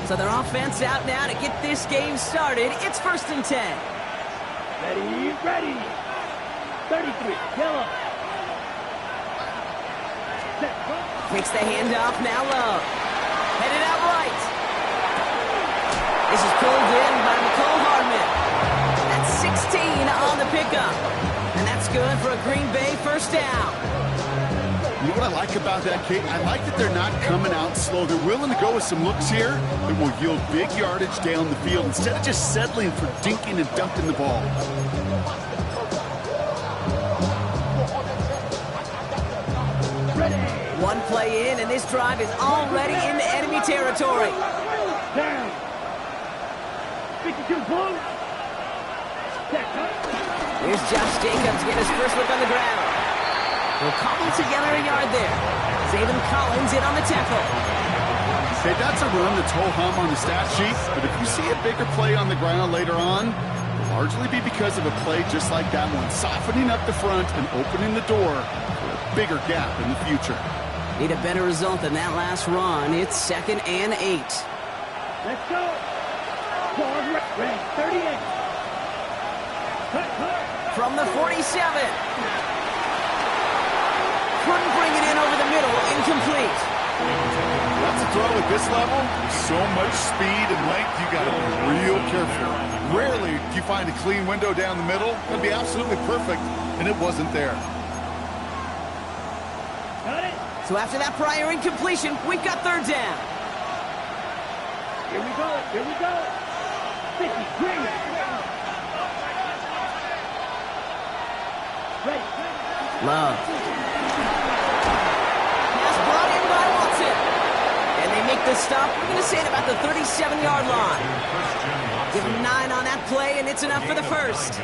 So their offense out now to get this game started. It's 1st and 10. Ready, ready. 33, yellow. Takes the handoff, now Love. Headed out right. This is pulled in by McCole Hardman. That's 16 on the pickup. And that's good for a Green Bay 1st down. You know what I like about that, Kate? I like that they're not coming out slow. They're willing to go with some looks here that will yield big yardage down the field instead of just settling for dinking and dunking the ball. One play in, and this drive is already into enemy territory. Down. 52 blue. Here's Josh Jacobs getting his first look on the ground. We'll cobble together a yard there. Zayvon Collins in on the tackle. Hey, that's a run that's ho-hum on the stat sheet, but if you see a bigger play on the ground later on, it'll largely be because of a play just like that one, softening up the front and opening the door for a bigger gap in the future. Need a better result than that last run. It's 2nd and 8. Let's go. Ball ready, 38. From the 47. Couldn't bring it in over the middle. Incomplete. That's a throw at this level. So much speed and length, you got to be real careful. Rarely do you find a clean window down the middle. That'd be absolutely perfect, and it wasn't there. Got it. So after that prior incompletion, we've got 3rd down. Here we go. Here we go. 50, green. Ready. Love. Pass brought in by Watson. And they make the stop. We're going to say it about the 37-yard line. Give them 9 on that play, and it's enough for the 1st.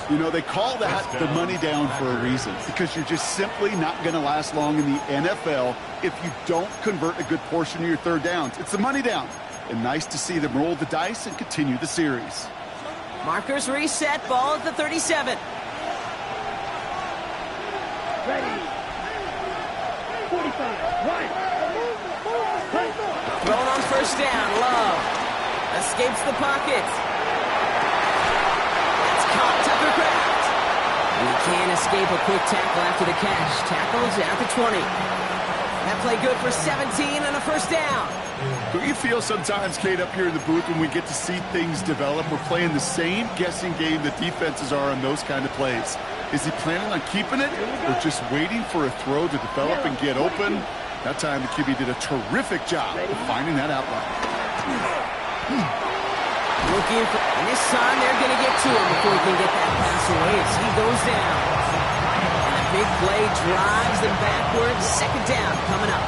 You know, they call that the money down for a reason, because you're just simply not going to last long in the NFL if you don't convert a good portion of your 3rd downs. It's the money down. And nice to see them roll the dice and continue the series. Markers reset. Ball at the 37. Ready. 45. Right. Thrown on 1st down. Love. Escapes the pocket. That's caught. Tucker Craft. And he can't escape a quick tackle after the catch. Tackles at the 20. That play good for 17 and a 1st down. Don't you feel sometimes, Kate, up here in the booth when we get to see things develop, we're playing the same guessing game that defenses are on those kind of plays? Is he planning on keeping it or just waiting for a throw to develop and get open? That time the QB did a terrific job of finding that outline. Looking for, and this time they're going to get to him before he can get that pass away as he goes down. And the big play drives them backwards. 2nd down coming up.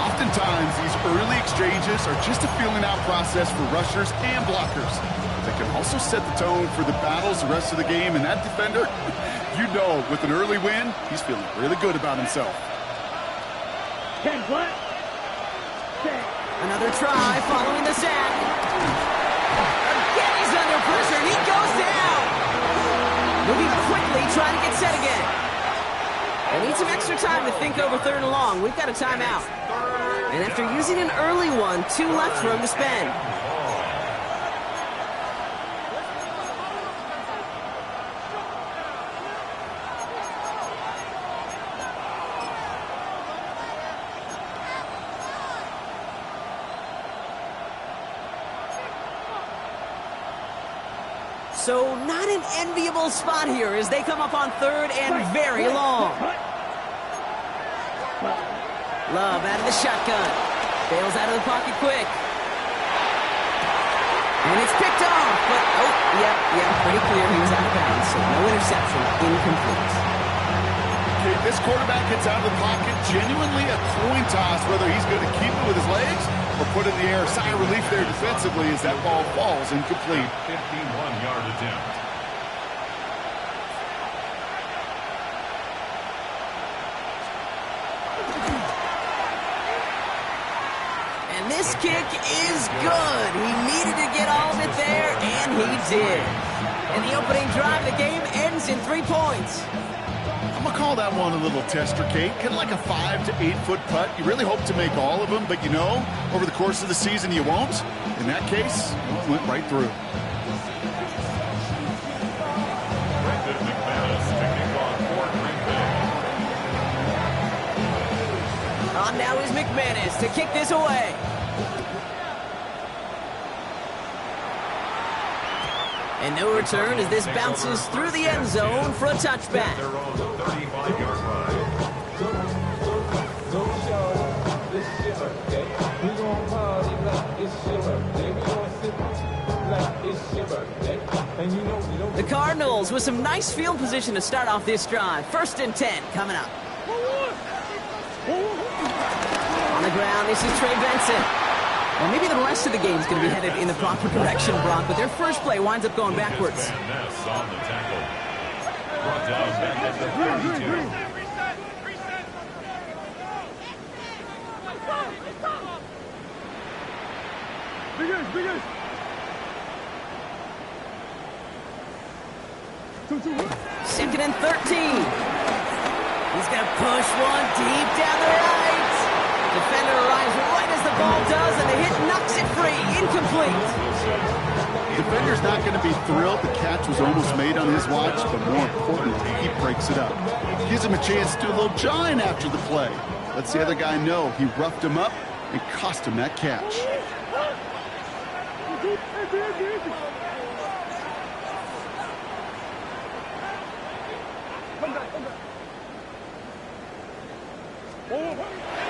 Oftentimes, these early exchanges are just a feeling-out process for rushers and blockers. They can also set the tone for the battles the rest of the game, and that defender, you know, with an early win, he's feeling really good about himself. 10 black. Another try following the sack. Again, he's under pressure, and he goes down. Moving quickly, trying to get set again. They need some extra time to think over 3rd and long. We've got a timeout. And after using an early one, 2 left for him to spend. So not an enviable spot here as they come up on 3rd and very long. Love out of the shotgun. Bails out of the pocket quick. And it's picked off, but, pretty clear he was out of bounds, so no interception, incomplete. Okay, this quarterback gets out of the pocket, genuinely a coin toss, whether he's going to keep it with his legs or put it in the air. Sigh of relief there defensively as that ball falls incomplete. 51-yard attempt. And this kick is good. He needed to get all of it there, and he did. And the opening drive of the game ends in 3 points. I'm going to call that one a little tester, Kate. Kind of like a 5 to 8 foot putt. You really hope to make all of them, but you know, over the course of the season, you won't. In that case, it went right through. On now is McManus to kick this away. And no return as this bounces through the end zone for a touchback. They're on the 35-yard line. The Cardinals with some nice field position to start off this drive. 1st and 10 coming up. On the ground, this is Trey Benson. Well, maybe the rest of the game is going to be headed in the proper direction, Brock, but their first play winds up going backwards. Van Ness on the tackle. Brought down back at the 32. Bigger. 2nd and 13. He's going to push one deep down the right. Defender arrives right as the ball does, and the hit knocks it free. Incomplete. Defender's not going to be thrilled. The catch was almost made on his watch, but more importantly, he breaks it up. Gives him a chance to do a little jawing after the play. Lets the other guy know he roughed him up and cost him that catch.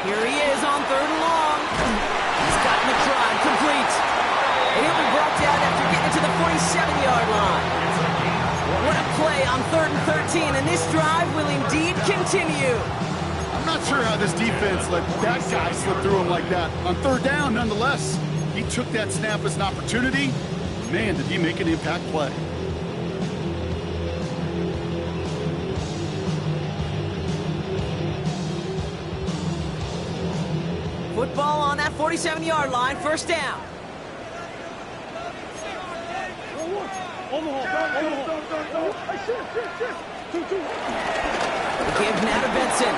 Here he is on 3rd and long. He's gotten the try complete. And he'll be brought down after getting to the 47-yard line. What a play on 3rd and 13, and this drive will indeed continue. I'm not sure how this defense let that guy slip through him like that. On 3rd down, nonetheless, he took that snap as an opportunity. Man, did he make an impact play. Football on that 47-yard line, 1st down. The give now to Benson.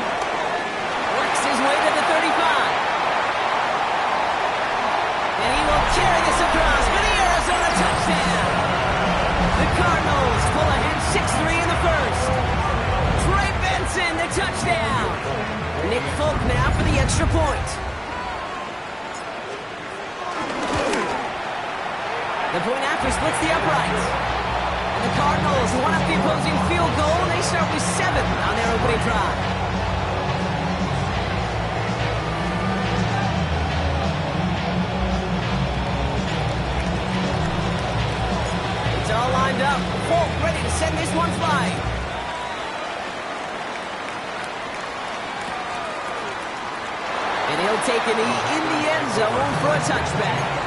Works his way to the 35. And he will carry this across for the Arizona touchdown. The Cardinals pull ahead 6-3 in the first. Trey Benson, the touchdown. Nick Folk now for the extra point. The point after splits the uprights. And the Cardinals one up the opposing field goal. They start with 7 on their opening drive. It's all lined up. Folk ready to send this one flying. And he'll take a knee in the end zone for a touchback.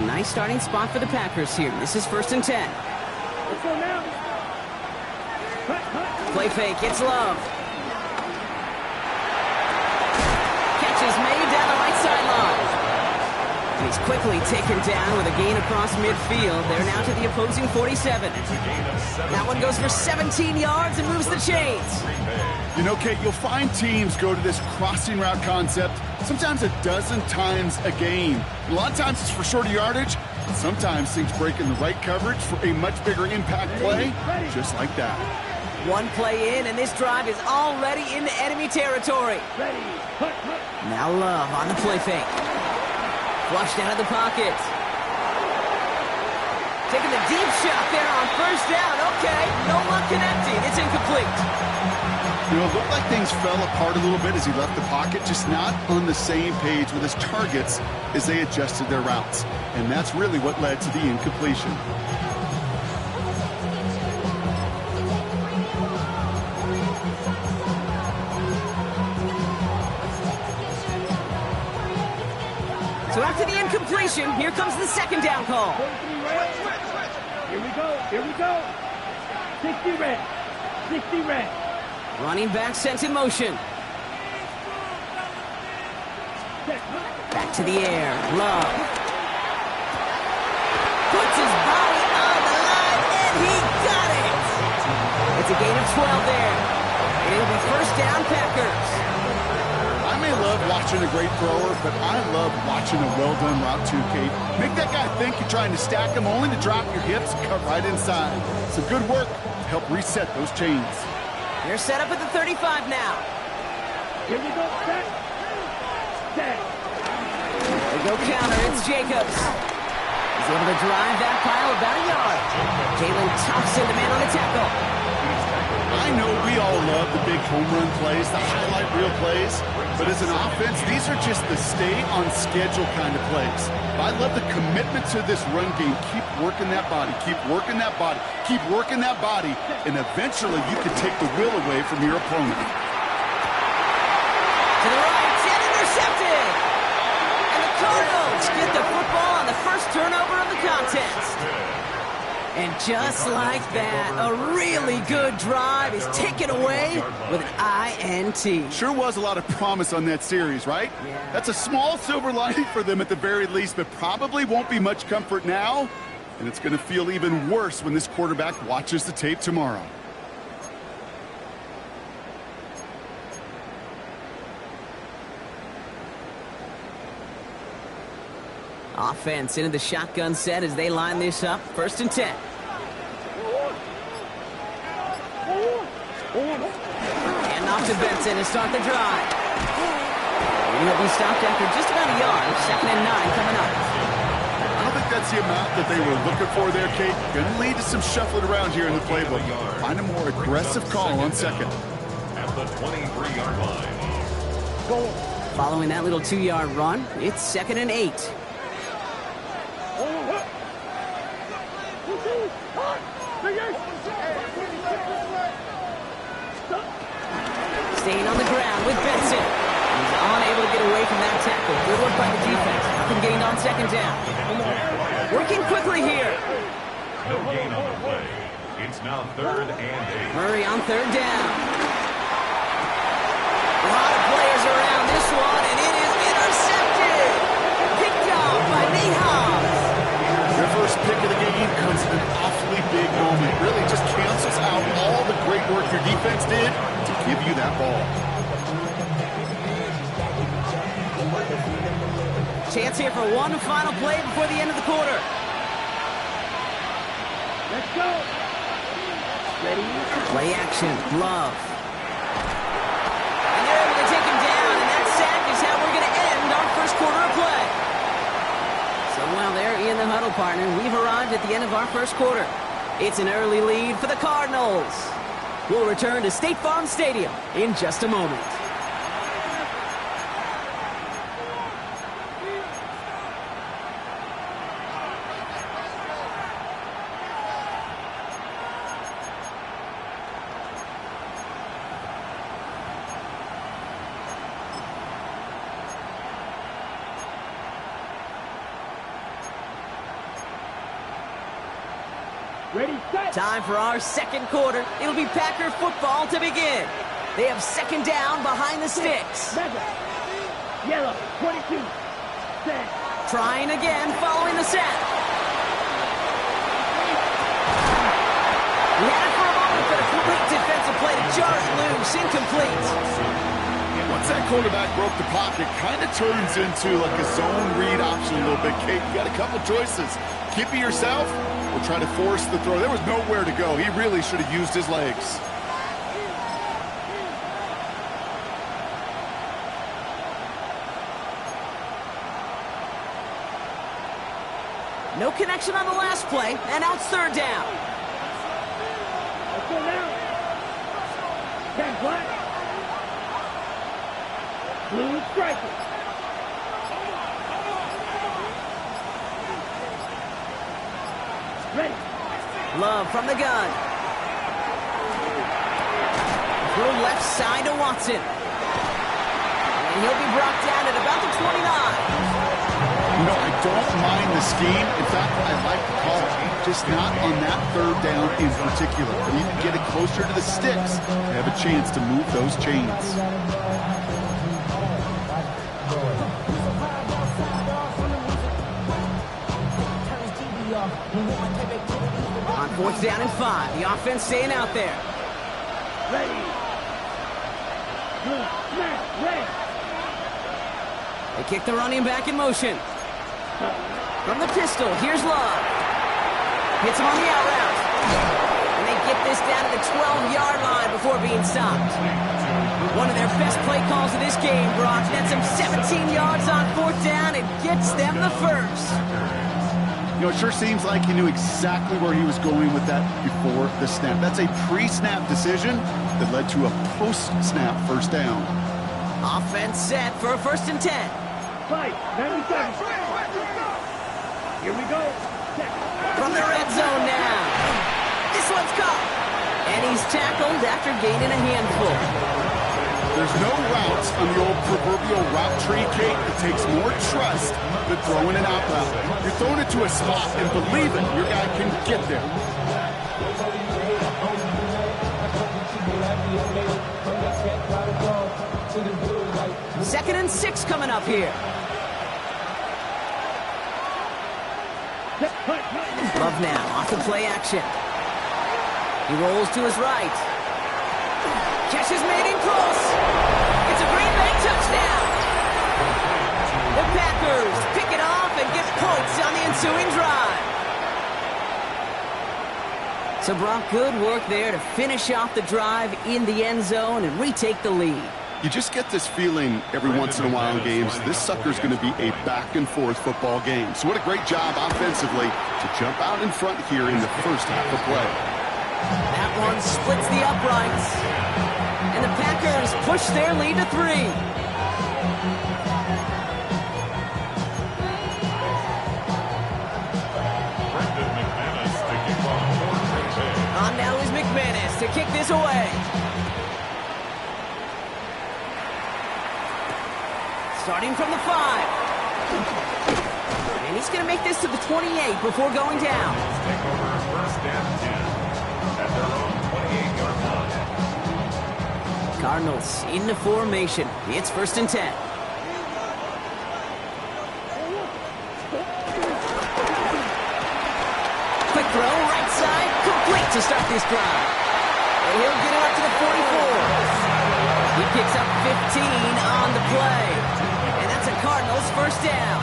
Nice starting spot for the Packers here. This is 1st and 10. Let's go now. Play fake, it's Love. Catch is made down the right sideline. And he's quickly taken down with a gain across midfield. They're now to the opposing 47. That one goes for 17 yards and moves the chains. You know, Kate, you'll find teams go to this crossing route concept sometimes a dozen times a game. A lot of times it's for shorter yardage. Sometimes things break in the right coverage for a much bigger impact play, just like that. One play in, and this drive is already into enemy territory. Now Love on the play fake. Flushed out of the pocket. Taking the deep shot there on 1st down. Okay, no luck connecting. It's incomplete. You know, it looked like things fell apart a little bit as he left the pocket, just not on the same page with his targets as they adjusted their routes. And that's really what led to the incompletion. So after the incompletion, here comes the 2nd down call. Here we go. 60 red. 60 red. Running back sent in motion. Back to the air. Love. Puts his body on the line, and he got it. It's a gain of 12 there. And it'll be first down, Packers. I may love watching a great thrower, but I love watching a well-done route too, Kate. Make that guy think you're trying to stack him, only to drop your hips and cut right inside. Some good work to help reset those chains. They're set up at the 35 now. Here we go, set. Set. They go counter. It's Jacobs. He's able to drive that pile about a yard. Jalen tops in the man on the tackle. I know we all love the big home run plays, the highlight reel plays, but as an offense, these are just the stay-on-schedule kind of plays. I love the commitment to this run game. Keep working that body, keep working that body, keep working that body, and eventually you can take the will away from your opponent. To the right, and intercepted! And the Cardinals get the football on the first turnover of the contest. And just like that, a really good drive is taken away with an INT. Sure was a lot of promise on that series, right? Yeah. That's a small silver lining for them at the very least, but probably won't be much comfort now. And it's going to feel even worse when this quarterback watches the tape tomorrow. Offense into the shotgun set as they line this up. First and 10. And off to Benson to start the drive. And he'll be stopped after just about a yard. Second and 9 coming up. I don't think that's the amount that they were looking for there, Kate. Going to lead to some shuffling around here in the playbook. Find a more aggressive call on second. At the 23-yard line. Following that little 2-yard run, it's second and 8. Staying on the ground with Benson. He's unable to get away from that tackle. Good work by the defense. Nothing gained on second down. Working quickly here. No gain on the play. It's now third and 8. Murray on third down. A lot of players around this one, and it is intercepted. Picked off by Nate Hobbs. Their first pick of the game comes at an awfully big moment. Really just cancels out all the great work your defense did to give you that ball. Chance here for one final play before the end of the quarter. Let's go. Ready? Play action. Love. And they're able to take him down, and that sack is how we're going to end our first quarter of play. So while they're in the huddle, partner, we've arrived at the end of our first quarter. It's an early lead for the Cardinals. We'll return to State Farm Stadium in just a moment. Ready, set. Time for our second quarter. It'll be Packer football to begin. They have second down behind the sticks. Mega. Yellow, 22. Set. Trying again following the set. We had it for a moment, but a complete defensive play to jar it loose. Incomplete. Once that quarterback broke the pocket, kind of turns into like a zone read option a little bit, Kate. You got a couple choices. Keep it yourself or try to force the throw. There was nowhere to go. He really should have used his legs. No connection on the last play, and now it's third down. Let's go now. 10 black. Blue striker. Ready. Love from the gun. Through left side to Watson. And he'll be brought down at about the 29. You know, I don't mind the scheme. In fact, I like the call. Just not on that third down in particular. You need to get it closer to the sticks to have a chance to move those chains. 4th down and 5. The offense staying out there. Ready. Good. Snap. Ready. They kick the running back in motion. From the pistol, here's Love. Hits him on the out route. And they get this down to the 12-yard line before being stopped. One of their best play calls of this game, Brock. Nets them 17 yards on 4th down and gets them the first. You know, it sure seems like he knew exactly where he was going with that before the snap. That's a pre-snap decision that led to a post-snap first down. Offense set for a 1st and 10. Fight. 97. Here we go. Check. From the red zone now. This one's caught. And he's tackled after gaining a handful. There's no routes on the old proverbial route tree, Kate. It takes more trust than throwing an out route. You're throwing it to a spot and believe it, your guy can get there. 2nd and 6 coming up here. Love now off the play action. He rolls to his right. Catch is made in close. It's a Green Bay touchdown. The Packers pick it off and get points on the ensuing drive. So Brock, good work there to finish off the drive in the end zone and retake the lead. You just get this feeling every once in a while in games, this sucker's going to be a back-and-forth football game. So what a great job offensively to jump out in front here in the first half of play. That one splits the uprights. And the Packers push their lead to 3. On now is McManus to kick this away. Starting from the 5. And he's going to make this to the 28 before going down. Take over 1st and 10 at their own 28-yard line. Cardinals into formation. It's 1st and 10. Quick throw, right side, complete to start this drive. And he'll get it up to the 44. He picks up 15 on the play. And that's a Cardinals 1st down.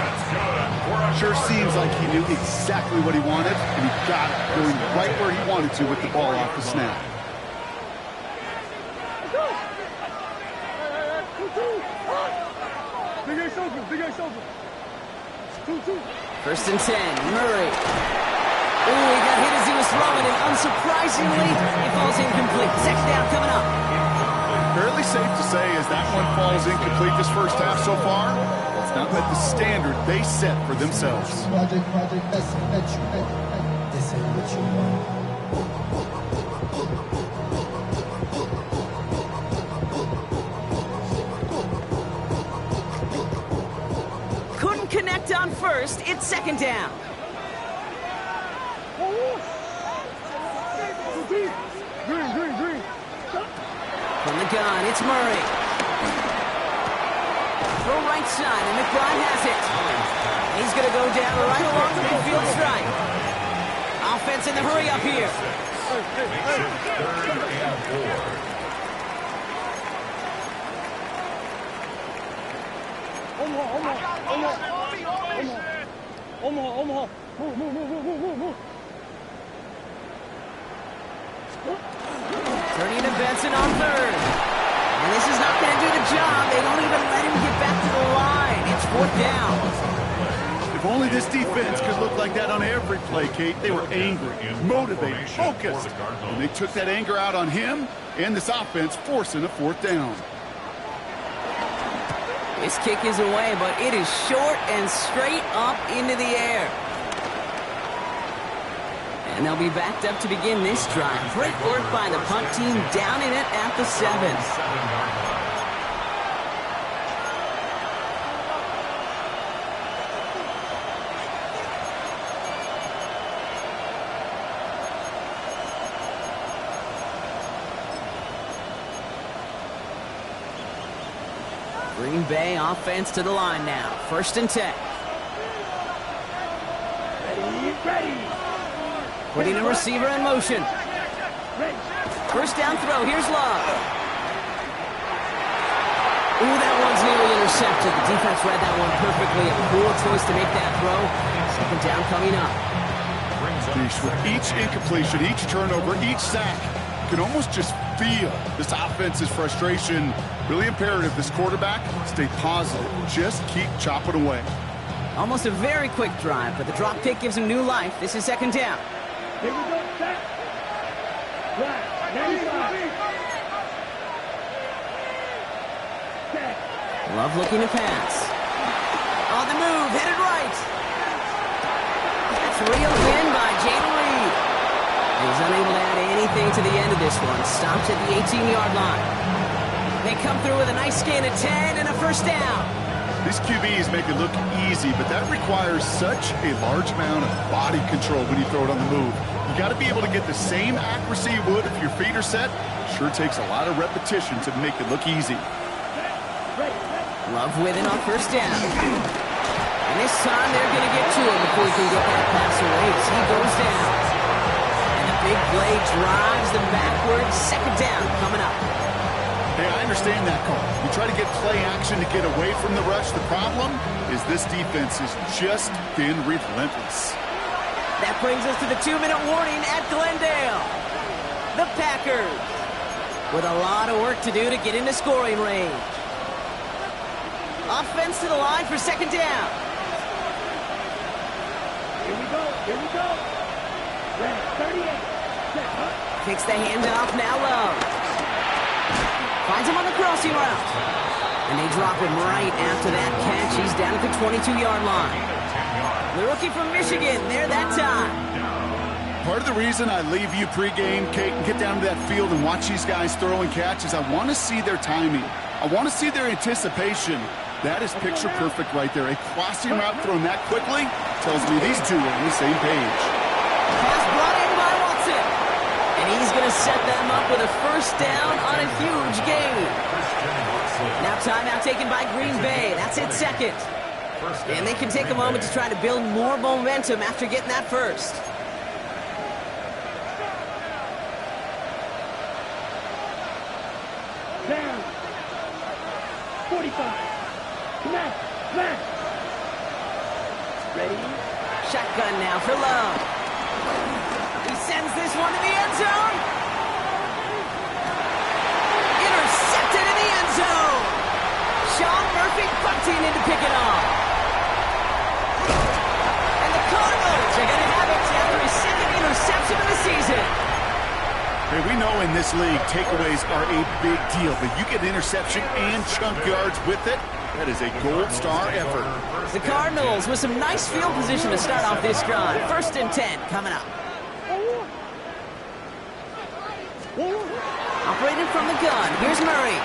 Sure seems like he knew exactly what he wanted, and he got it going right where he wanted to with the ball off the snap. First and 10, Murray. Ooh, he got hit as he was throwing, and unsurprisingly, he falls incomplete. 2nd down coming up. Fairly safe to say as that one falls incomplete this first half so far, it's not met the standard they set for themselves. Project, this ain't what you want. Couldn't connect on 1st, it's 2nd down. Green. From the gun, it's Murray. Throw right side, and McBride has it. He's going to go down right along the midfield stripe. Offense in the hurry up here. Makes it 3rd and 4. Omaha. Move. Turning to Benson on 3rd. And this is not going to do the job. They don't even let him get back to the line. It's 4th down. If only this defense could look like that on every play, Kate. They were angry, motivated, focused. And they took that anger out on him and this offense, forcing a 4th down. This kick is away, but it is short and straight up into the air. And they'll be backed up to begin this drive. Great work by the punt team down in it at the 7. Green Bay offense to the line now. 1st and 10. Ready. Putting a receiver in motion. First down throw. Here's Love. Ooh, that one's nearly intercepted. The defense read that one perfectly. A poor choice to make that throw. Second down coming up. With each incompletion, each turnover, each sack, you can almost just feel this offense's frustration. Really imperative this quarterback stay positive. Just keep chopping away. Almost a very quick drive, but the drop kick gives him new life. This is second down. Here we go, set. Right, 95. Set. Love looking to pass. On the move, headed right. That's reeled in by Jaden Reed. He's unable to add anything to the end of this one. Stops at the 18-yard line. They come through with a nice gain of 10 and a first down. These QBs make it look easy, but that requires such a large amount of body control when you throw it on the move. You got to be able to get the same accuracy you would if your feet are set. Sure takes a lot of repetition to make it look easy. Love with it on first down. And this time they're going to get to him before he can get that pass away as he goes down. And the big play drives them backwards. Second down coming up. Hey, I understand that call. You try to get play action to get away from the rush. The problem is this defense has just been relentless. That brings us to the 2-minute warning at Glendale. The Packers with a lot of work to do to get into scoring range. Offense to the line for second down. Here we go, here we go. Ready, 38. Set, huh? Takes the handoff, now Love. Finds him on the crossing route. And they drop him right after that catch. He's down at the 22-yard line. The rookie from Michigan, there that time. Part of the reason I leave you pregame, Kate, and get down to that field and watch these guys throw and catch is I want to see their timing. I want to see their anticipation. That is picture perfect right there. A crossing route thrown that quickly tells me these two are on the same page. Pass brought in by Watson. And he's going to set them up with a first down on a huge gain. Now timeout taken by Green Bay. That's it, second. And they can take a moment to try to build more momentum after getting that first. Down. 45. Smash, smash. Ready? Shotgun now for Love. He sends this one to the end zone. Intercepted in the end zone. Sean Murphy punting in to pick it off. And the Cardinals are going to have it after his second interception of the season. Hey, we know in this league takeaways are a big deal, but you get interception and chunk yards with it. That is a gold star effort. The Cardinals with some nice field position to start off this drive. First and 10 coming up. Operating from the gun. Here's Murray.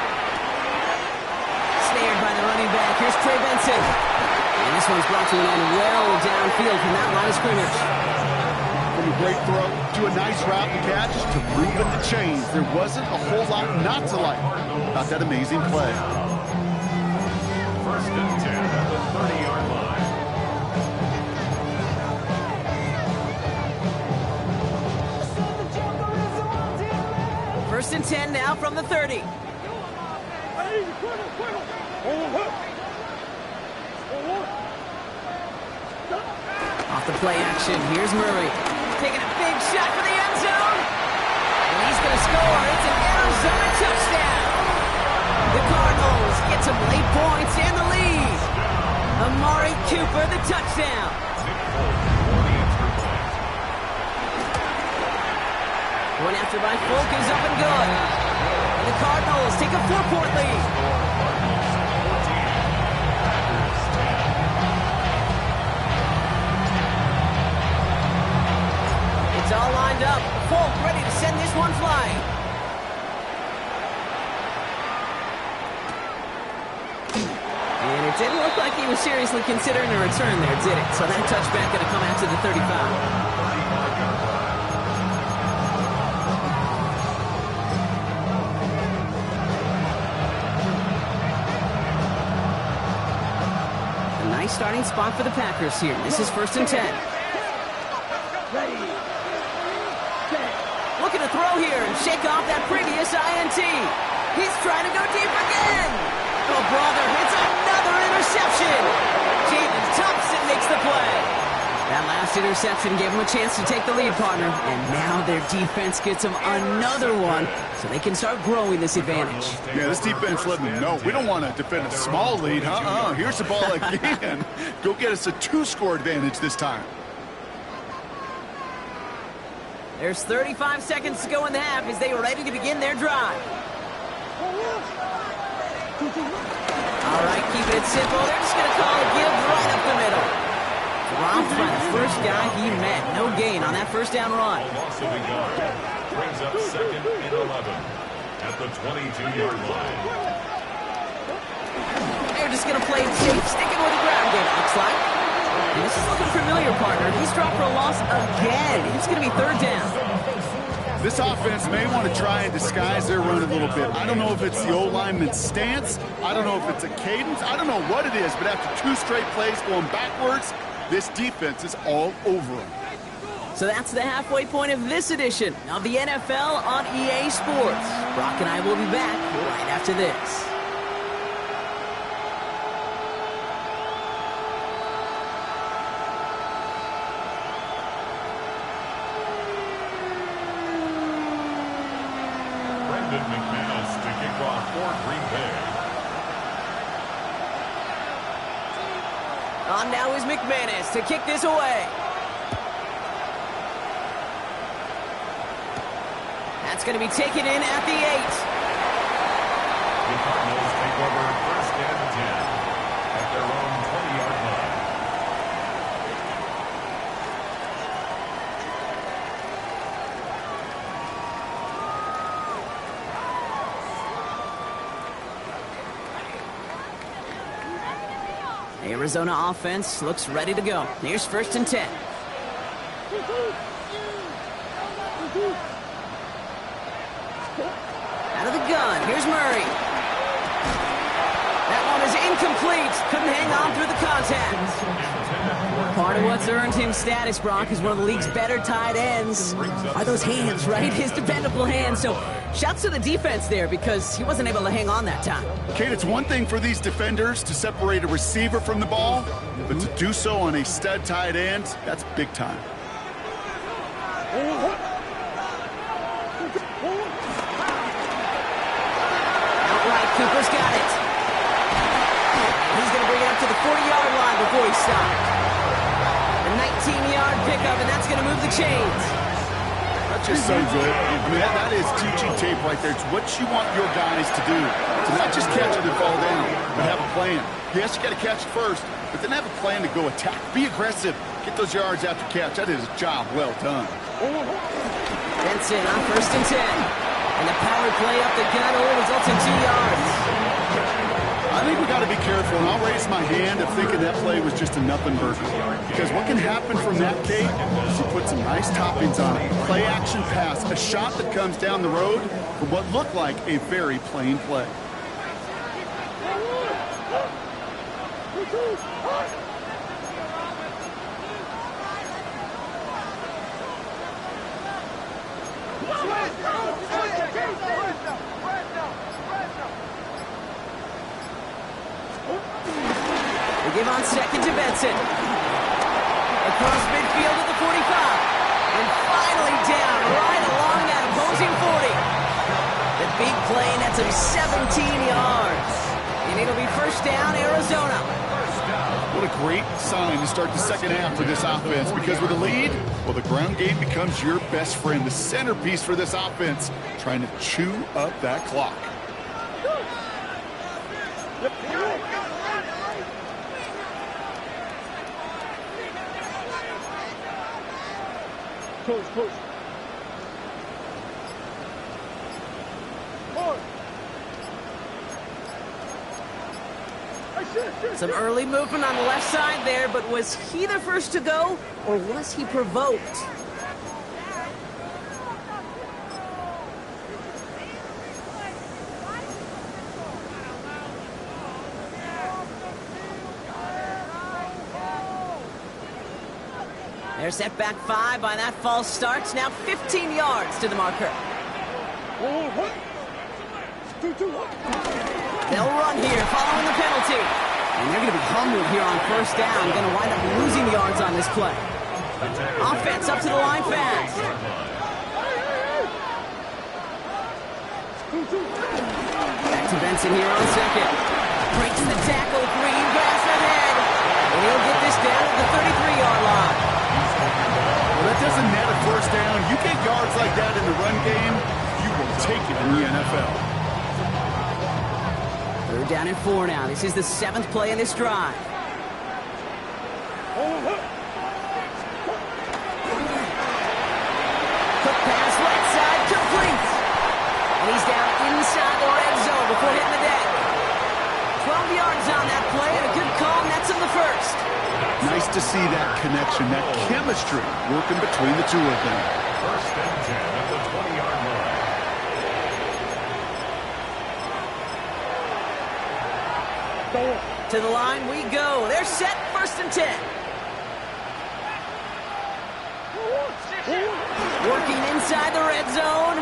Snared by the running back. Here's Trey Benson. And this one's brought to an end well downfield from that line of scrimmage. From a great throw to a nice route and catch to moving the chains. There wasn't a whole lot not to like about that amazing play. First and 10 at the 30-yard line. First and 10 now from the 30. Off the play action, here's Murray. Taking a big shot for the end zone. And he's going to score. It's an Arizona touchdown. The Cardinals get some late points and the lead. Amari Cooper, the touchdown. One after by Folk is up and good. And the Cardinals take a 4-point lead. It's all lined up. Folk ready to send this one flying. And it didn't look like he was seriously considering a return there, did it? So that touchback going to come out to the 35. Starting spot for the Packers here. This is first and 10. Ready. shake off that previous INT. He's trying to go deep again. Oh, brother, it's another interception. Jalen Thompson makes the play. That last interception gave him a chance to take the lead, partner. And now their defense gets them another one, so they can start growing this advantage. Yeah, this defense let them know we don't want to defend a small lead. Here's the ball again. Go get us a 2-score advantage this time. There's 35 seconds to go in the half as they are ready to begin their drive. All right, keeping it simple. They're just going to call a give right up the middle. Dropped by the first guy he met. No gain on that first down run. Loss of a yard. Brings up 2nd and 11 at the 22-yard line. They're just going to play it safe, sticking with the ground game, it looks like. And this is looking familiar, partner. He's dropped for a loss again. It's going to be 3rd down. This offense may want to try and disguise their run a little bit. I don't know if it's the O-lineman's stance. I don't know if it's a cadence. I don't know what it is, but after 2 straight plays going backwards, this defense is all over them. So that's the halfway point of this edition of the NFL on EA Sports. Brock and I will be back right after this. McManus to kick off for Green Bay. On now is McManus to kick this away. That's going to be taken in at the 8. The Cardinals take over 1st and 10 at their own 20-yard line. Arizona offense looks ready to go. Here's 1st and 10. Out of the gun. Here's Murray. That one is incomplete. Couldn't hang on through the contact. Part of what's earned him status, Brock, is one of the league's better tight ends. Are those hands, right? His dependable hands. So shouts to the defense there because he wasn't able to hang on that time. Kate, it's one thing for these defenders to separate a receiver from the ball, but to do so on a stud tight end, that's big time. Outright, Cooper's got it. He's going to bring it up to the 40-yard line before he stopped. A 19-yard pickup, and that's going to move the chains. That's just so good. I mean, that is teaching tape right there. It's what you want your guys to do. To not just catch it and fall down, but have a plan. Yes, you got to catch it first, but then have a plan to go attack. Be aggressive. Get those yards after catch. That is a job well done. Benson on 1st and 10. And the power play up the gut only results in 2 yards. I think we got to be careful, and I'll raise my hand of thinking that play was just a nothing burger. Because what can happen from that, Kate, is you put some nice toppings on it. Play action pass, a shot that comes down the road for what looked like a very plain play. They give on 2nd to Benson. Across midfield at the 45. And finally down right along that opposing 40. The big play nets him 17 yards. And it'll be 1st down, Arizona. What a great sign to start the second half for this offense, because with a lead, well, the ground game becomes your best friend, the centerpiece for this offense, trying to chew up that clock. Coach. Some early movement on the left side there, but was he the first to go, or was he provoked? They're set back 5 by that false start. Now 15 yards to the marker. They'll run here following the penalty. And they're going to be humbled here on first down. Going to wind up losing yards on this play. Offense up to the line fast. Back to Benson here on second. Breaks the tackle. Green grabs the head. And he'll get this down at the 33-yard line. Well, that doesn't net a first down. You get yards like that in the run game, you will take it in the NFL. Third down and 4 now. This is the 7th play in this drive. Quick pass, right side, complete. And he's down inside the red zone before hitting the deck. 12 yards on that play and a good call, nets him the first. Nice to see that connection, that chemistry working between the two of them. First and 10 at the 20-yard line. To the line we go. They're set, first and 10. Working inside the red zone.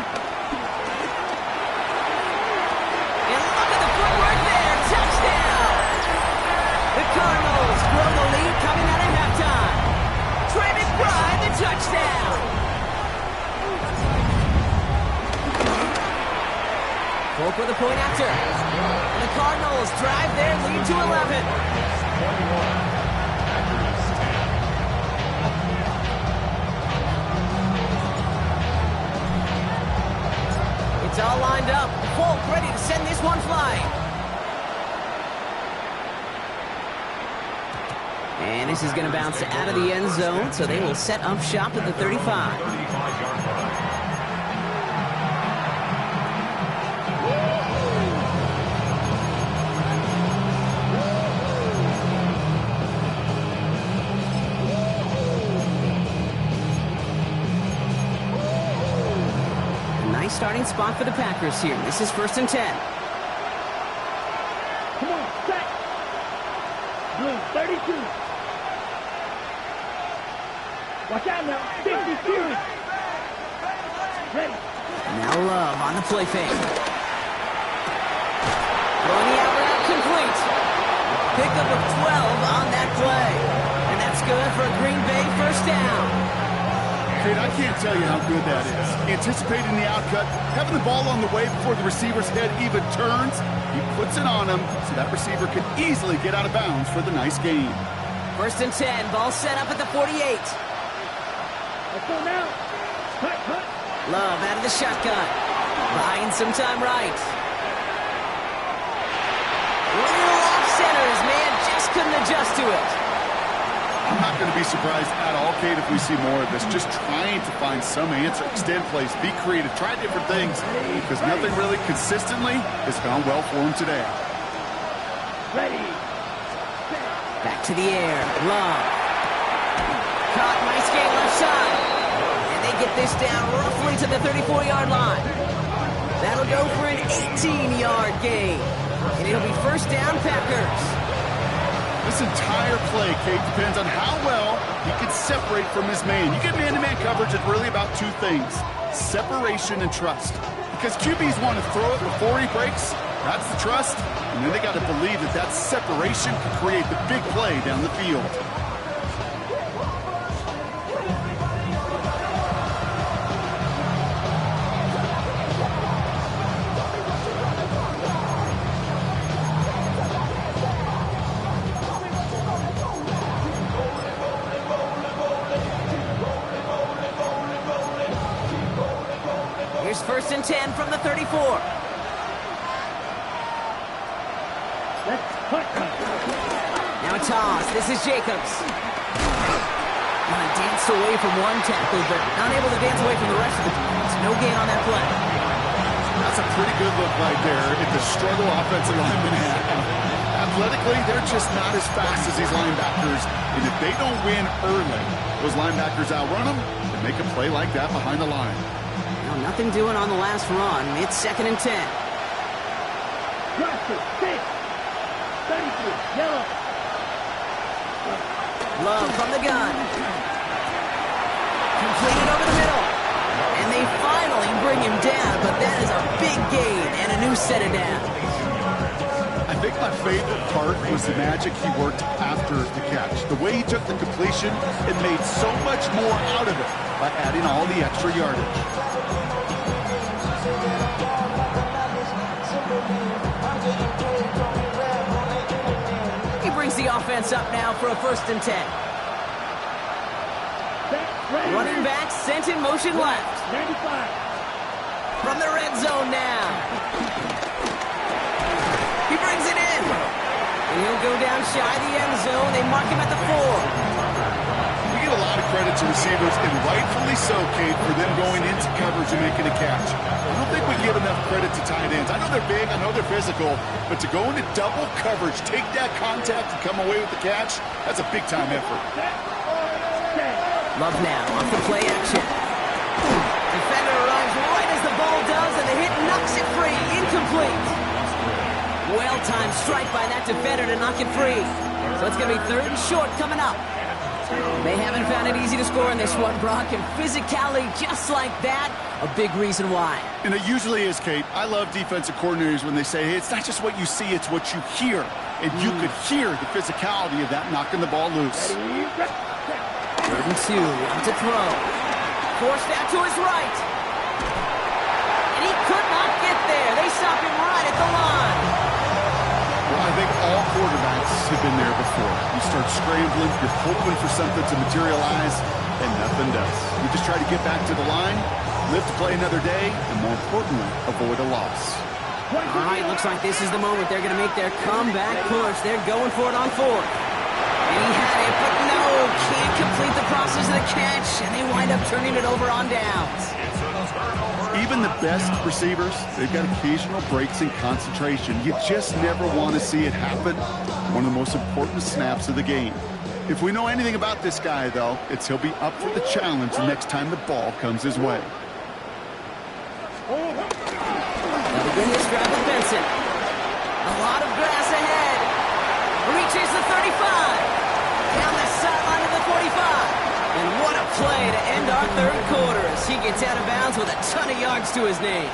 And look at the footwork there. Touchdown! The Cardinals grow the lead coming out of halftime. Trey McBride, the touchdown. Folk with a point after. And the Cardinals drive their lead to 11. It's all lined up. Folk ready to send this one flying. And this is going to bounce out of the end zone, so they will set up shop at the 35. 35-yard line. Starting spot for the Packers here. This is first and 10. Come on, set. Blue, 32. Watch out now, 52. Ready. Now Love on the play fake. Throwing the out route complete. Pickup of 12 on that play. And that's good for a Green Bay first down. Kate, I can't tell you how good that is. Anticipating the outcut, having the ball on the way before the receiver's head even turns, he puts it on him so that receiver can easily get out of bounds for the nice gain. First and 10, ball set up at the 48. Let's go now. Cut, cut. Love out of the shotgun. Buying some time right. Little off center, his man just couldn't adjust to it. I'm not going to be surprised at all, Kate, if we see more of this. Just trying to find some answer, extend plays, be creative, try different things, because nothing really consistently has gone well for him today. Ready. Back to the air. Love. Caught, nice game left side. And they get this down roughly to the 34-yard line. That'll go for an 18-yard gain. And it'll be first down, Packers. This entire play, Kate, depends on how well he can separate from his man. You get man-to-man coverage, it's really about two things, separation and trust. Because QBs want to throw it before he breaks, that's the trust, and then they got to believe that that separation can create the big play down the field. First and 10 from the 34. Let's cut, cut. Now a toss. This is Jacobs. Want to dance away from one tackle, but unable to dance away from the rest of the defense. No gain on that play. That's a pretty good look right there at the struggle offensive lineman had. Athletically, they're just not as fast as these linebackers. And if they don't win early, those linebackers outrun them and make a play like that behind the line. Nothing doing on the last run. It's second and 10. Drop it, 6. 33, yellow. Love from the gun. Completed over the middle. And they finally bring him down, but that is a big gain and a new set of downs. I think my favorite part was the magic he worked after the catch. The way he took the completion and made so much more out of it by adding all the extra yardage. He brings the offense up now for a 1st and 10. Running back sent in motion left. 95. From the red zone now. He brings it in. And he'll go down shy of the end zone. They mark him at the 4. We give a lot of credit to receivers, and rightfully so, Kate, for them going into coverage and making a catch. I don't think we give enough credit to tight ends. I know they're big, I know they're physical, but to go into double coverage, take that contact, and come away with the catch, that's a big-time effort. Love now off the play action. Defender arrives right as the ball does, and the hit knocks it free. Incomplete. Well-timed strike by that defender to knock it free. So it's going to be 3rd and short coming up. They haven't found it easy to score in this one, Brock, and physicality just like that, a big reason why. And it usually is, Kate. I love defensive coordinators when they say, hey, it's not just what you see, it's what you hear. And you could hear the physicality of that knocking the ball loose. 3rd and 2, out to throw. Forced out to his right. And he could not get there. They stop him right at the line. Well, I think all quarterbacks have been there before. You start scrambling, you're hoping for something to materialize, and nothing does. You just try to get back to the line, live to play another day, and more importantly, avoid a loss. All right, looks like this is the moment they're going to make their comeback push. They're going for it on 4th. And he had it, but no, can't complete the process of the catch, and they wind up turning it over on downs. Even the best receivers, they've got occasional breaks in concentration. You just never want to see it happen. One of the most important snaps of the game. If we know anything about this guy, though, it's he'll be up for the challenge the next time the ball comes his way. They'll begin this drive with Benson. A lot of grass ahead. Reaches the 35. Down the sideline to the 45. And what a play to end our 3rd quarter as he gets out of bounds with a ton of yards to his name.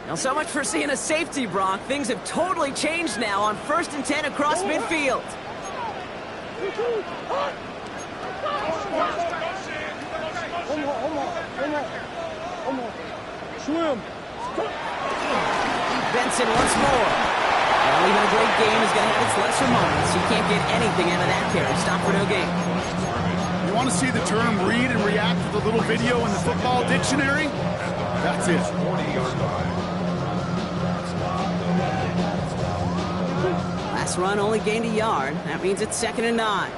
Now, so much for seeing a safety, Brock. Things have totally changed now on 1st and 10 across midfield. Swim. Benson once more. Well, even a great game is going to have its lesser moments. You can't get anything out of that carry. Stop for no gain. You want to see the term read and react with a little video in the football dictionary? That's it. 40-yard line. Last run only gained a yard. That means it's 2nd and 9.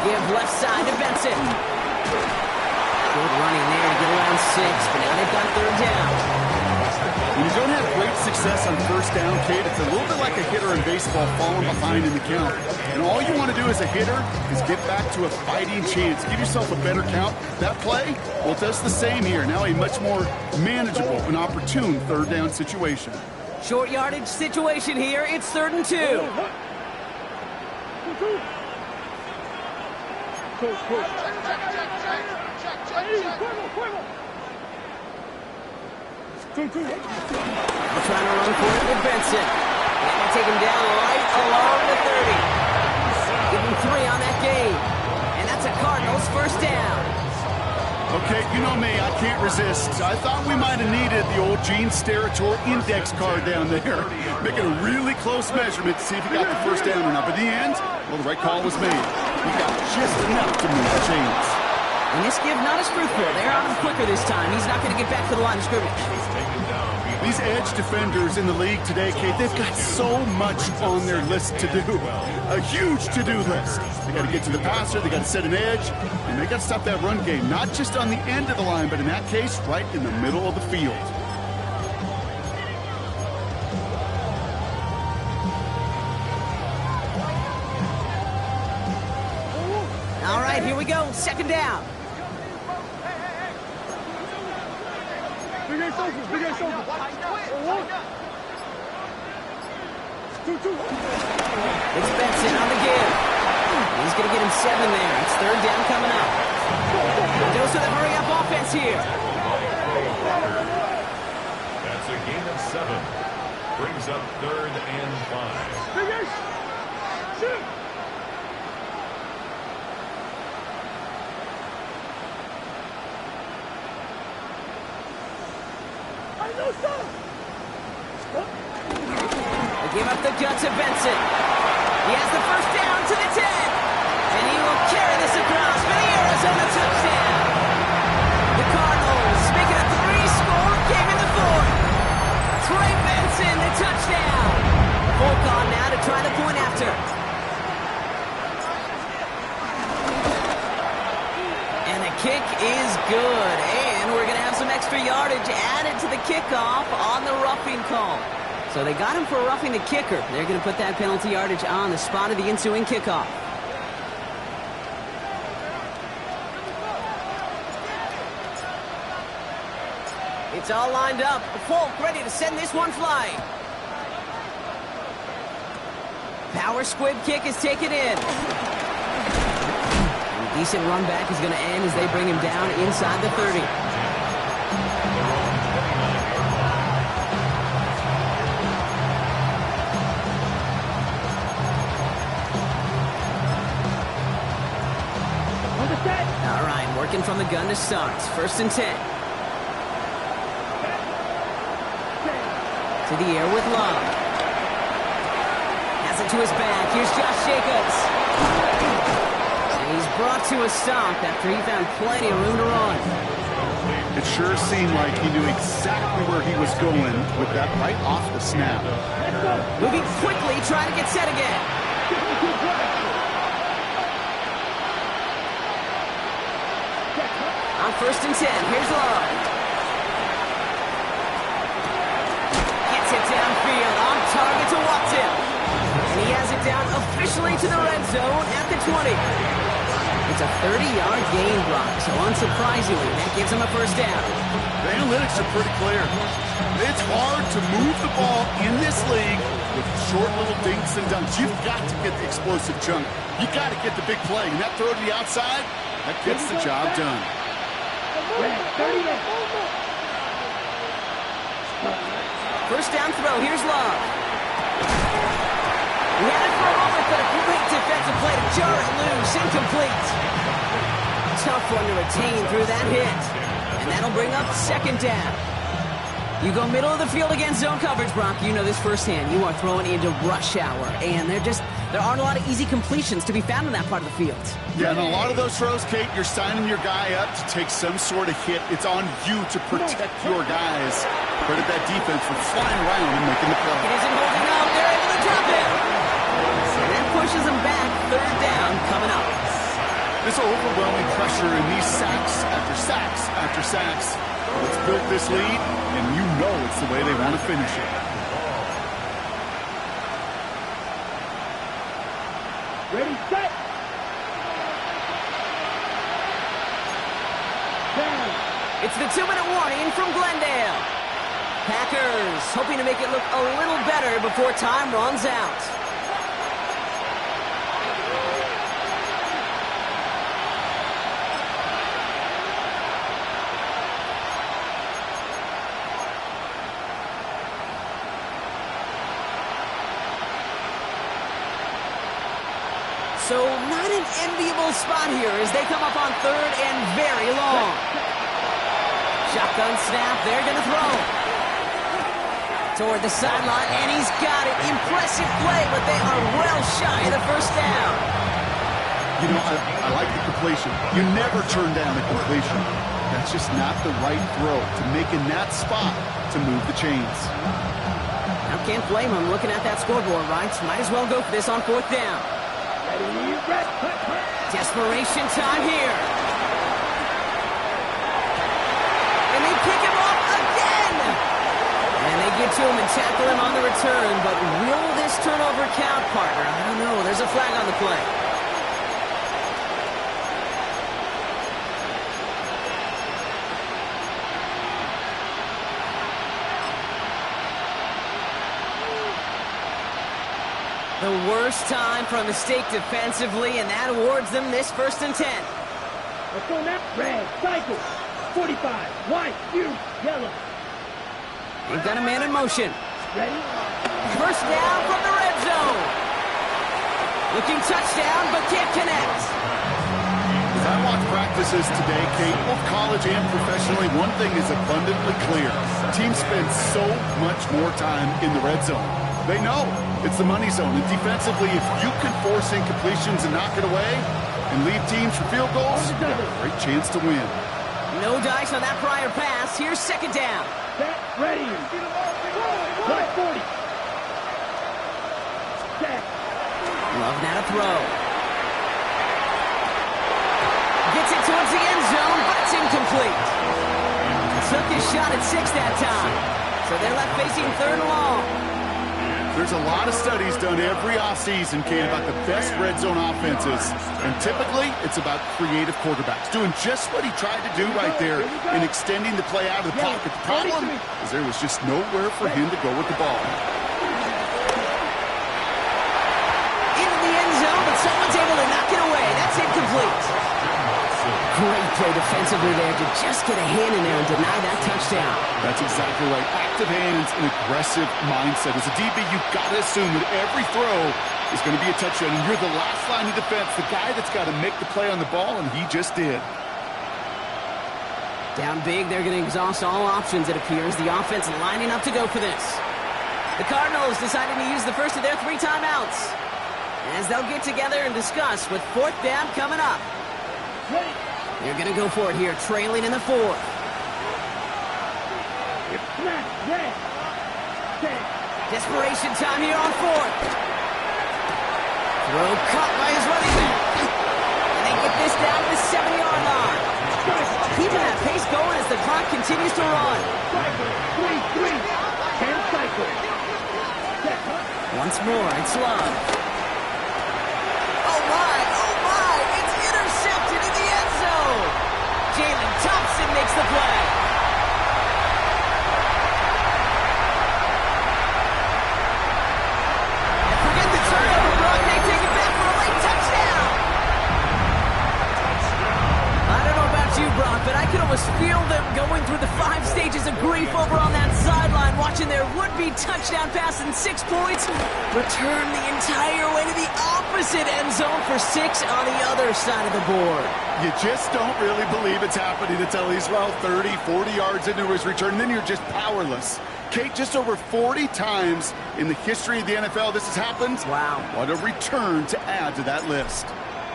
Give left side to Benson. Good running there to get around 6, but now they've got 3rd down. When you don't have great success on 1st down, Kate, it's a little bit like a hitter in baseball falling behind in the count. And all you want to do as a hitter is get back to a fighting chance. Give yourself a better count. That play, well, it does the same here. Now a much more manageable and opportune 3rd down situation. Short yardage situation here. It's 3rd and 2. Two. Trying to run for it with Benson. And they take him down right along the 30. Give him 3 on that game. And that's a Cardinals 1st down. Okay, you know me, I can't resist. I thought we might have needed the old Gene Steratore index card down there. Making a really close measurement to see if he got the 1st down or not. But in the end, well, the right call was made. He got just enough to move the chains. And this give not as fruitful. They're on him quicker this time. He's not going to get back to the line of scrimmage. He's taken down These edge defenders in the league today, Kate, they've got so much on their list to do. A huge to-do list. They got to get to the passer, they got to set an edge, and they got to stop that run game, not just on the end of the line, but in that case, right in the middle of the field. All right, here we go. Second down. It's Benson on the give. He's going to get him 7 there. It's third down coming up. Goes to the hurry-up offense here. That's a gain of 7. Brings up 3rd and 5. Shoot! They give up the gut to Benson. He has the first down to the 10. And he will carry this across for the Arizona touchdown. The Cardinals make it a 3-score game in the 4th. Trey Benson, the touchdown. Volk on now to try the point after. And the kick is good. And we're going to have some extra yardage added to the kickoff on the roughing call. So they got him for roughing the kicker. They're going to put that penalty yardage on the spot of the ensuing kickoff. It's all lined up. Volk ready to send this one flying. Power squib kick is taken in. And a decent run back is going to end as they bring him down inside the 30. All right, working from the gun to start. 1st and 10. To the air with Love. Has it to his back. Here's Josh Jacobs. And he's brought to a stop after he found plenty of room to run. It sure seemed like he knew exactly where he was going with that right off the snap. Moving quickly, trying to get set again. On 1st and 10, here's Love. Gets it downfield, on target to Watson. And he has it down officially to the red zone at the 20. It's a 30-yard gain, Brock, so unsurprisingly, that gives him a first down. The analytics are pretty clear. It's hard to move the ball in this league with short little dinks and dunks. You've got to get the explosive chunk. You got to get the big play. And that throw to the outside, that gets the job done. First down throw, here's Love. He had it for a moment, but a great defensive play to jar it loose, incomplete. Tough one to retain through that hit. And that'll bring up 2nd down. You go middle of the field against zone coverage, Brock. You know this firsthand. You are throwing into rush hour, and there aren't a lot of easy completions to be found in that part of the field. Yeah, and a lot of those throws, Kate, you're signing your guy up to take some sort of hit. It's on you to protect your guys. Credit that defense for flying around and making the play. It isn't holding up. They're able to drop it. And that pushes them back. 3rd down coming up. This overwhelming pressure and these sacks after sacks after sacks. It's built this lead, and you know it's the way they want to finish it. Ready, set. Down. It's the 2-minute warning from Glendale. Packers hoping to make it look a little better before time runs out. So not an enviable spot here as they come up on 3rd and very long. Shotgun snap, they're going to throw. Toward the sideline, and he's got it. Impressive play, but they are well shy of the first down. You know, I like the completion. You never turn down a completion. That's just not the right throw to make in that spot to move the chains. I can't blame him looking at that scoreboard, right? Might as well go for this on 4th down. Ready, red, cut. Desperation time here. And they pick him up again. And they get to him and tackle him on the return. But will this turnover count, partner? I don't know. There's a flag on the play. The worst time for a mistake defensively, and that awards them this 1st and 10. Let's go now. Red, cycle. 45, white, you, yellow. They've got a man in motion. Ready? 1st down from the red zone. Looking touchdown, but can't connect. As I watch practices today, Kate, both college and professionally, one thing is abundantly clear. Teams spend so much more time in the red zone. They know it's the money zone. And defensively, if you can force incompletions and knock it away and lead teams for field goals, you have a great chance to win. No dice on that prior pass. Here's 2nd down. Set, ready. Right, 40. Set. Love now to throw. Gets it towards the end zone, but it's incomplete. Took his shot at 6 that time. So they're left facing 3rd and long. There's a lot of studies done every offseason, Kate, about the best red zone offenses. And typically, it's about creative quarterbacks, doing just what he tried to do right there in extending the play out of the pocket. The problem is there was just nowhere for him to go with the ball. Into the end zone, but someone's able to knock it away. That's incomplete. Great play defensively there to just get a hand in there and deny that touchdown. That's exactly right. Active hands and aggressive mindset. As a DB, you've got to assume that every throw is going to be a touchdown. And you're the last line of defense, the guy that's got to make the play on the ball, and he just did. Down big, they're going to exhaust all options, it appears. The offense lining up to go for this. The Cardinals deciding to use the first of their 3 timeouts, as they'll get together and discuss with 4th down coming up. They're going to go for it here, trailing in the 4th. Snap, red. Set. Desperation time here on 4th. Throw caught by his running back. And they get this down to the 7-yard line. Keeping that pace going as the clock continues to run. Cycle, 3, 10 cycle. Set. Once more, it's Love. Oh my, it's intercepted in the end zone. Jalen Thompson makes the play. And forget the turnover, Brock. They take it back for a late touchdown. I don't know about you, Brock, but I could almost feel them going through the 5 stages of grief over on that sideline, watching their would-be touchdown pass in 6 points return the entire way to the opposite end zone for 6 on the other side of the board. You just don't really believe it's happening until he's, 30, 40 yards into his return, and then you're just powerless. Kate, just over 40 times in the history of the NFL this has happened. Wow. What a return to add to that list.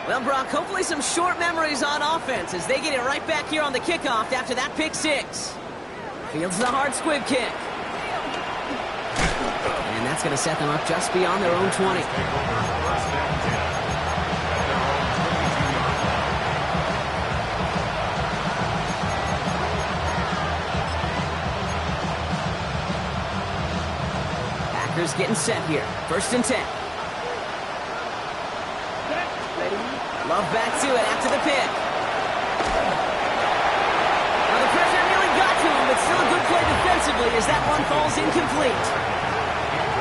Well, Brock, hopefully some short memories on offense as they get it right back here on the kickoff after that pick 6. Fields the hard squib kick. And that's going to set them up just beyond their own 20. Packers getting set here. 1st and 10. Love back to it after the pick. Well, the pressure nearly got to him, but still a good play defensively as that one falls incomplete.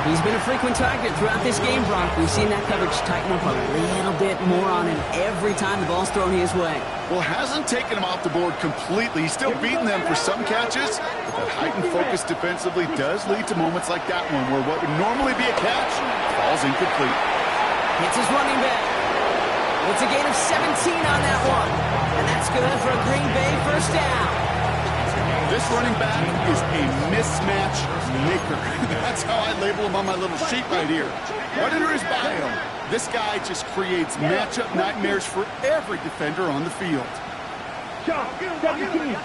He's been a frequent target throughout this game, Brock. We've seen that coverage tighten up a little bit more on him every time the ball's thrown his way. Well, hasn't taken him off the board completely. He's still beating them for some catches, but that heightened focus defensively does lead to moments like that one where what would normally be a catch falls incomplete. Hits his running back. It's a gain of 17 on that one. And that's good for a Green Bay 1st down. This running back is a mismatch maker. That's how I label him on my little sheet right here. Right under his bio, this guy just creates matchup nightmares for every defender on the field. Shot, 17.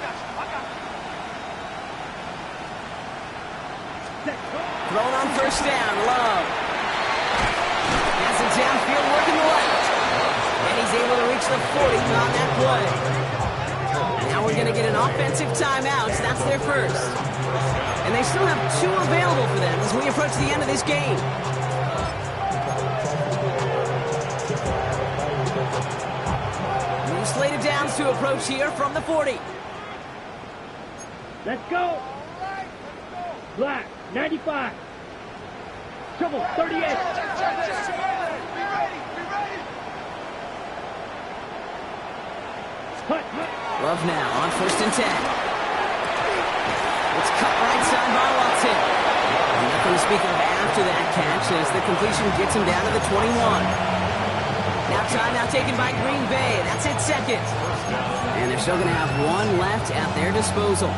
Thrown on first down, Love. Has it downfield, working the left. And he's able to reach the 40 on that play. Now we're going to get an offensive timeout. That's their first. And they still have 2 available for them as we approach the end of this game. New slated downs to approach here from the 40. Let's go. Black, 95. Trouble, 38. Hut. Love now on first and 10. It's cut right side by Watson. Nothing to speak of after that catch as the completion gets him down to the 21. Now timeout taken by Green Bay. That's its second. And they're still going to have 1 left at their disposal.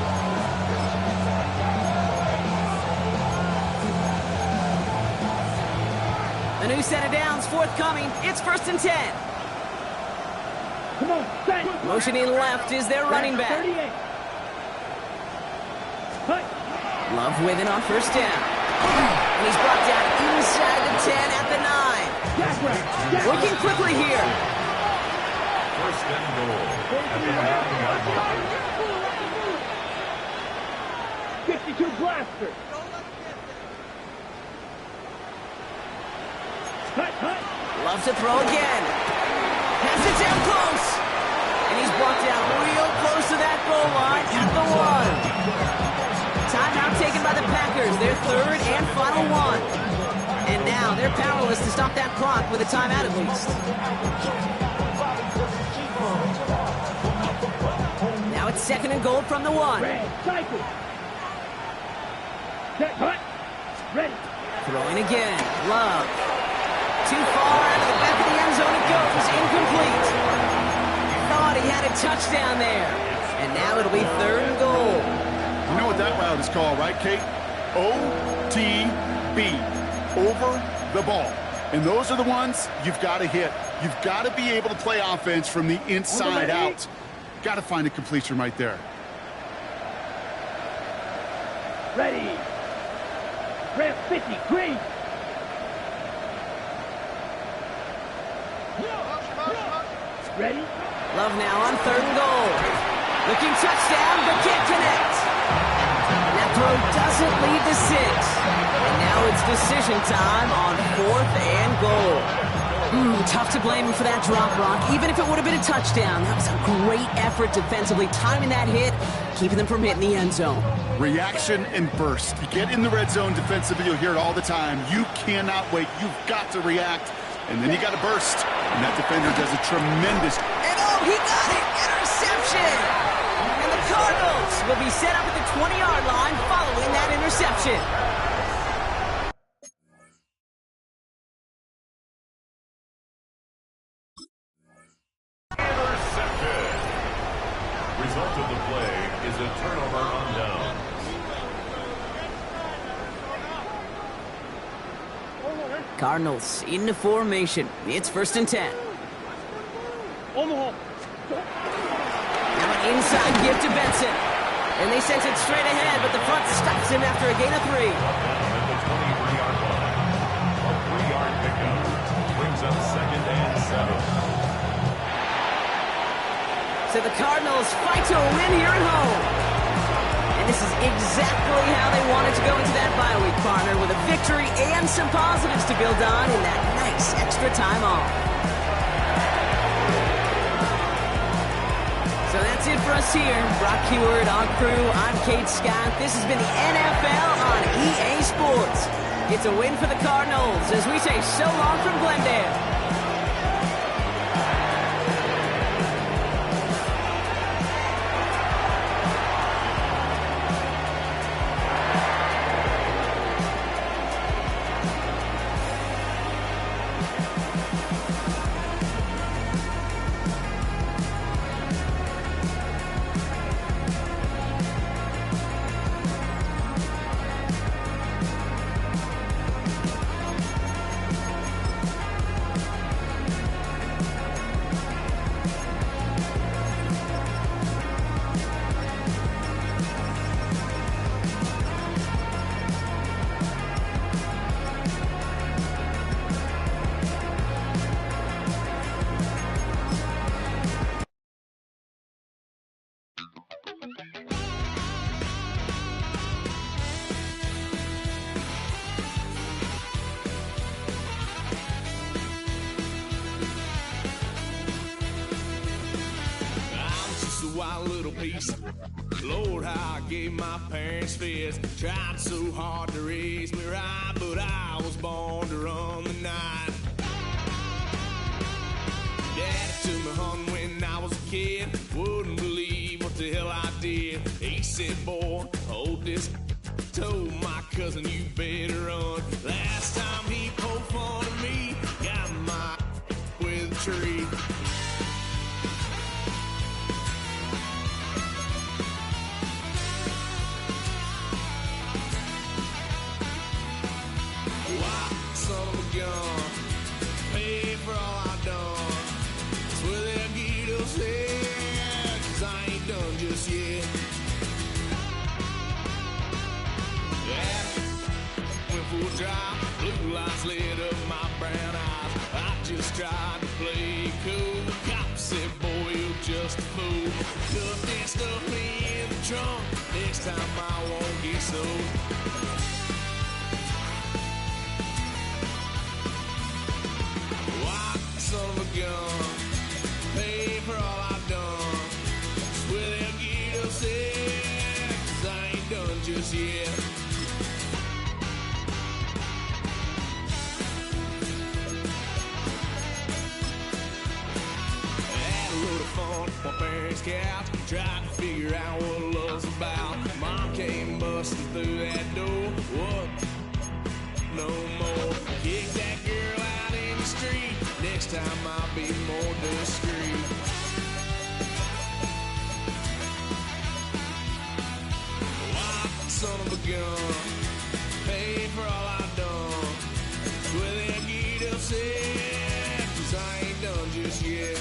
A new set of downs forthcoming. It's first and 10. Come on, set. Motioning left is their running back. 38. Hut. Love with it on first down. And he's brought down inside the 10 at the 9. Jack right. Jack Working quickly here. First and goal at the 9-yard line. 52 blaster. Hut. Loves to throw again. Has it down close. And he's brought down real close to that goal line at the 1. Timeout taken by the Packers. Their third and final one. And now they're powerless to stop that clock with a timeout at least. Now it's second and goal from the 1. Red, cycle. Set, hut. Ready. Throwing again. Love. Too far out of the back of the end zone it goes. Incomplete. Thought he had a touchdown there. And now it'll be third and goal. You know what that route is called, right, Kate? OTB. Over the ball. And those are the ones you've got to hit. You've got to be able to play offense from the inside out. Got to find a completion right there. Ready. Ramp 50, green. Ready. Love now on third and goal. Looking touchdown, but can't connect. That throw doesn't lead to 6. And now it's decision time on fourth and goal. Tough to blame him for that drop, Rock. Even if it would have been a touchdown, that was a great effort defensively, timing that hit, keeping them from hitting the end zone. Reaction and burst. You get in the red zone defensively, you'll hear it all the time. You cannot wait. You've got to react. And then you got to burst. And that defender does a tremendous... And oh, he got it! Interception! And the Cardinals will be set up at the 20-yard line following that interception. Intercepted. Result of the play is a turnover on downs. Cardinals into formation. It's first and 10. Omaha. Now an inside give to Benson. And they sent it straight ahead, but the front stops him after a gain of 3. At the 23-yard line. A 3-yard pickup brings up second and 7. So the Cardinals fight to a win here at home. And this is exactly how they wanted to go into that bye week, partner, with a victory and some positives to build on in that nice extra time off. So that's it for us here. Brock Heward, on crew, I'm Kate Scott. This has been the NFL on EA Sports. It's a win for the Cardinals as we say so long from Glendale. wild little piece. Lord, how I gave my parents fits. Tried so hard to raise me right, but I was born to run the night. Daddy took me home when I was a kid. Wouldn't believe what the hell I did. He said, boy, hold this. Told my cousin, you better run. Last time he poked fun of me, got my with a tree. Why, son of a gun, pay for all I done. That's where they'll get us here, 'cause I ain't done just yet. Yeah, went for a drive, blue lights lit up my brown eyes. I just tried to play cool. Cop said, boy, you're just a fool. Cuffed and stuffed me in the trunk. Next time I won't get sold. Why, son of a gun, pay for all I've done. Swear they'll get us there, 'cause I ain't done just yet. On my parents' couch, tried to figure out what love's about. Mom came busting through that door. What? No more. Kick that girl out in the street. Next time I'll be more discreet. Why, son of a gun, pay for all I've done. Well, they'll get upset, 'cause I ain't done just yet.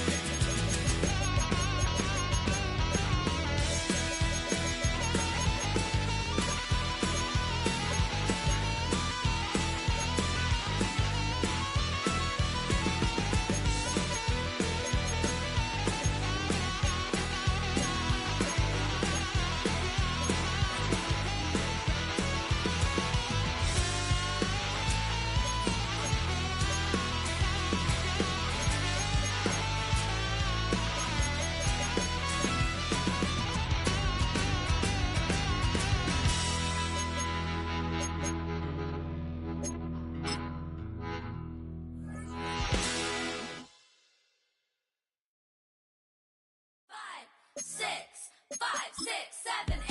Six, 5, 6, 7.